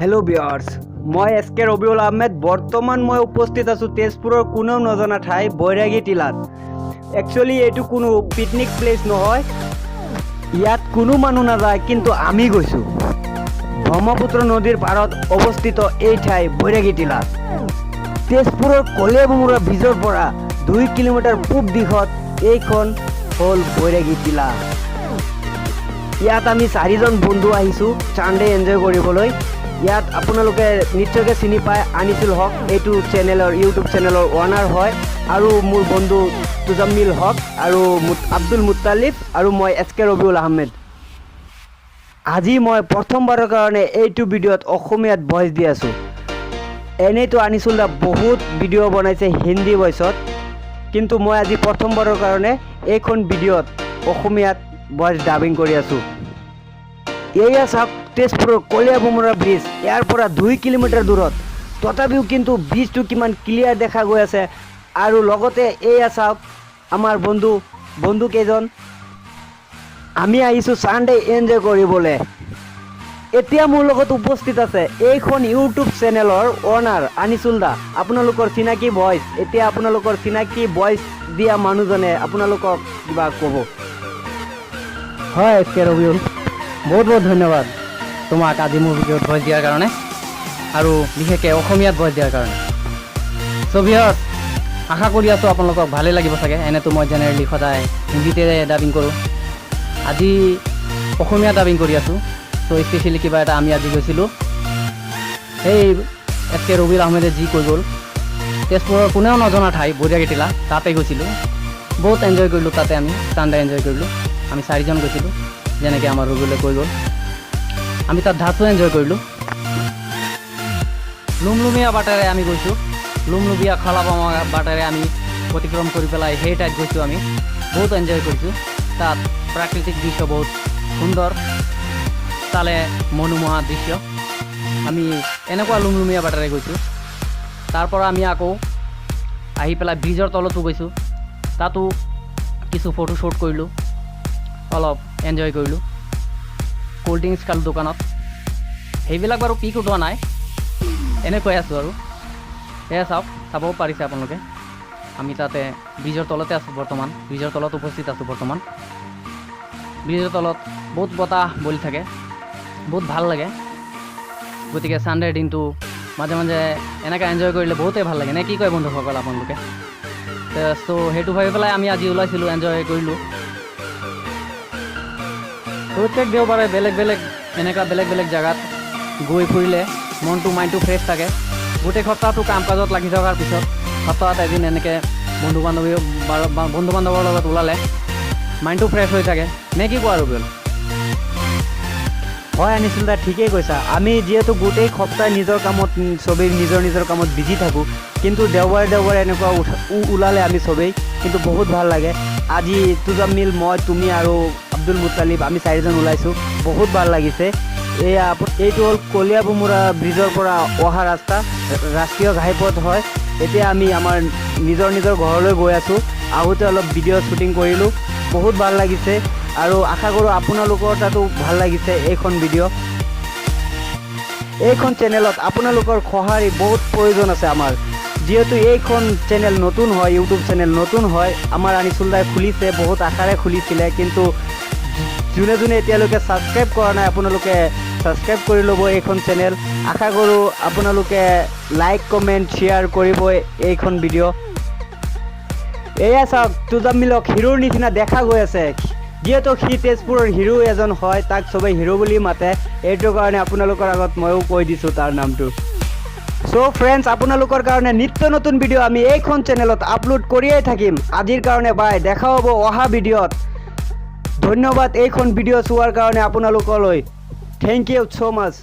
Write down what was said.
hello viewers মই SK Rabiul Ahmed বৰ্তমান মই উপস্থিত আছো তেজপুৰৰ কোনো নজনা ঠাই বৈৰাগী টিলাত একচুয়ালি এটো কোনো পিকনিক প্লেস নহয় ইয়াত কোনো মানুহ নাযায় কিন্তু আমি গৈছো ব্ৰহ্মপুত্ৰ নদীৰ পাৰত অৱস্থিত এই ঠাই বৈৰাগী টিলাত তেজপুৰৰ কলিয়াভোমোৰা ব্ৰিজৰ পৰা 2 কিলোমিটাৰ পূব দিশত এইখন হল বৈৰাগী টিলা ইয়াত আমি 4জন বন্ধু আহিছো চানডে এনজয় কৰিবলৈ ইয়াত আপোনালোকে নিশ্চয়কৈ চিনি পায় আনিছুল হক এইটো চেনেলৰ ইউটিউব চেনেলৰ ওনাৰ হয় আৰু মোৰ বন্ধু তুজাম্মিল হক আৰু আব্দুল মুত্তালিব আৰু মই এসকে ৰবিউল আহমেদ আজি মই প্ৰথমবাৰৰ কাৰণে এইটো ভিডিঅ'ত অসমীয়াত ভয়েস দি আছো এনেইতো আনিছুল দা বহুত ভিডিঅ' বনাইছে হিন্দী ভয়েসত কিন্তু মই আজি প্ৰথমবাৰৰ কাৰণে এইখন ভিডিঅ'ত অসমীয়াত ভয়েস ডাবিং কৰি আছো এয়া চাওক তেজপুৰৰ কলিয়াভোমোৰা ব্ৰিজ ইয়াৰ পৰা 2 কিলোমিটাৰ দূৰত তথাপিও কিন্তু ব্ৰিজটো কিমান ক্লিয়াৰ দেখা গৈ আছে আৰু লগতে এয়া চাওক আমাৰ বন্ধু কেইজন আমি আহিছো সানডে এনজয় কৰিবলৈ এতিয়া মোৰ লগত উপস্থিত আছে এইখন ইউটিউব চেনেলৰ ওনাৰ আনিছুল দা আপোনালোকৰ চিনাকি ভয়েস এতিয়া আপোনালোকৰ চিনাকি ভয়েস দিয়া মানুহজনে আপোনালোকক কিবা ক'ব হয় এসকে ৰবিউল বহুত বহুত ধন্যবাদ তোমাক আজি মোৰ ভিডিঅ'ত ভয়েস দিয়াৰ কাৰণে আৰু বিশেষকৈ অসমীয়াত ভয়েস দিয়াৰ কাৰণে ভিউয়াৰ্ছ আশা কৰি আছোঁ আপোনালোকক ভালেই লাগিব চাগে এনেতো মই জেনেৰেলি সদায় হিন্দীতে ডাবিং কৰোঁ আজি অসমীয়া ডাবিং কৰি আছোঁ স্পেচিয়েলি কিবা এটা আমি আজি গৈছিলোঁ সেই এসকে ৰবিউল আহমেদে যি কৈ গ'ল তেজপুৰৰ কোনেও নজনা ঠাই বৈৰাগী টিলা তাতে গৈছিলোঁ বহুত এনজয় কৰিলোঁ তাতে আমি চানডে এনজয় কৰিলোঁ আমি 4জন গৈছিলোঁ যেনেকৈ আমাৰ ৰবিউলে কৈ গ'ল আমি তাত ঢাচো এনজয় কৰিলোঁ লুমলুমীয়া বাটেৰে আমি গৈছোঁ লুমলুমীয়া খলাবামা বাটেৰে আমি অতিক্ৰম কৰি পেলাই সেই ঠাইত গৈছোঁ আমি বহুত এনজয় কৰিছোঁ তাত প্ৰাকৃতিক দৃশ্য বহুত সুন্দৰ চালে মনোমোহা দৃশ্য আমি এনেকুৱা লুমলুমীয়া বাটেৰে গৈছোঁ তাৰ পৰা আমি আকৌ আহি পেলাই ব্ৰিজৰ তলতো গৈছোঁ তাতো কিছু ফটো শ্বুট কৰিলোঁ অলপ এনজয় কৰিলোঁ কোল্ড ড্ৰিংকছ খালোঁ দোকানত সেইবিলাক বাৰু পিক উঠোৱা নাই এনেকৈ আছোঁ আৰু সেয়া চাব পাৰিছে আপোনালোকে আমি তাতে ব্ৰিজৰ তলতে আছোঁ বৰ্তমান ব্ৰিজৰ তলত উপস্থিত আছোঁ বৰ্তমান ব্ৰিজৰ তলত বহুত বতাহ বলি থাকে বহুত ভাল লাগে গতিকে চানডেৰ দিনটো মাজে মাজে এনেকৈ এনজয় কৰিলে বহুতেই ভাল লাগে নে কি কয় বন্ধুসকল আপোনালোকে সেইটো ভাবি পেলাই আমি আজি ওলাইছিলোঁ এনজয় কৰিলোঁ প্ৰত্যেক দেওবাৰে বেলেগ বেলেগ জেগাত গৈ ফুৰিলে মনটো মাইণ্ডটো ফ্ৰেছ থাকে গোটেই সপ্তাহটো কাম কাজত লাগি থকাৰ পিছত সপ্তাহত এদিন এনেকৈ বন্ধু বান্ধৱৰ লগত ওলালে মাইণ্ডটো ফ্ৰেছ হৈ থাকে নে কি কোৱা ৰবিউল হয় আনিছুল দা ঠিকেই কৈছা আমি যিহেতু গোটেই সপ্তাহ নিজৰ কামত চবেই নিজৰ কামত বিজি থাকোঁ কিন্তু দেওবাৰে এনেকুৱা ওলালে আমি চবেই কিন্তু বহুত ভাল লাগে আজি তুজাম্মিল মই তুমি আৰু আব্দুল মুত্তালিব আমি 4জন ওলাইছোঁ বহুত ভাল লাগিছে এইটো হ'ল কলিয়াভোমোৰা ব্ৰিজৰ পৰা অহা ৰাস্তা ৰাষ্ট্ৰীয় ঘাইপথ হয় এতিয়া আমি আমাৰ নিজৰ ঘৰলৈ গৈ আছোঁ আহোঁতে অলপ ভিডিঅ' শ্বুটিং কৰিলোঁ বহুত ভাল লাগিছে আৰু আশা কৰোঁ আপোনালোকৰ তাতো ভাল লাগিছে এইখন ভিডিঅ' এইখন চেনেলত আপোনালোকৰ সঁহাৰি বহুত প্ৰয়োজন আছে আমাৰ যিহেতু এইখন চেনেল নতুন হয় ইউটিউব চেনেল নতুন হয় আমাৰ আনিছুল দাই খুলিছে বহুত আশাৰে খুলিছিলে কিন্তু যোনে এতিয়ালৈকে ছাবস্ক্ৰাইব কৰা নাই আপোনালোকে ছাবস্ক্ৰাইব কৰি ল'ব এইখন চেনেল আশা কৰোঁ আপোনালোকে লাইক কমেণ্ট শ্বেয়াৰ কৰিব এইখন ভিডিঅ' এয়া চাওক তুজাম্মিলক হিৰোৰ নিচিনা দেখা গৈ আছে যিহেতু সি তেজপুৰৰ হিৰো এজন হয় তাক চবেই হিৰো বুলি মাতে এইটো কাৰণে আপোনালোকৰ আগত ময়ো কৈ দিছোঁ তাৰ নামটো ফ্ৰেণ্ডছ আপোনালোকৰ কাৰণে নিত্য নতুন ভিডিঅ' আমি এইখন চেনেলত আপলোড কৰিয়ে থাকিম আজিৰ কাৰণে বাই দেখা হ'ব অহা ভিডিঅ'ত ধন্যবাদ এইখন ভিডিঅ' চোৱাৰ কাৰণে আপোনালোকলৈ থেংক ইউ ছ' মাছ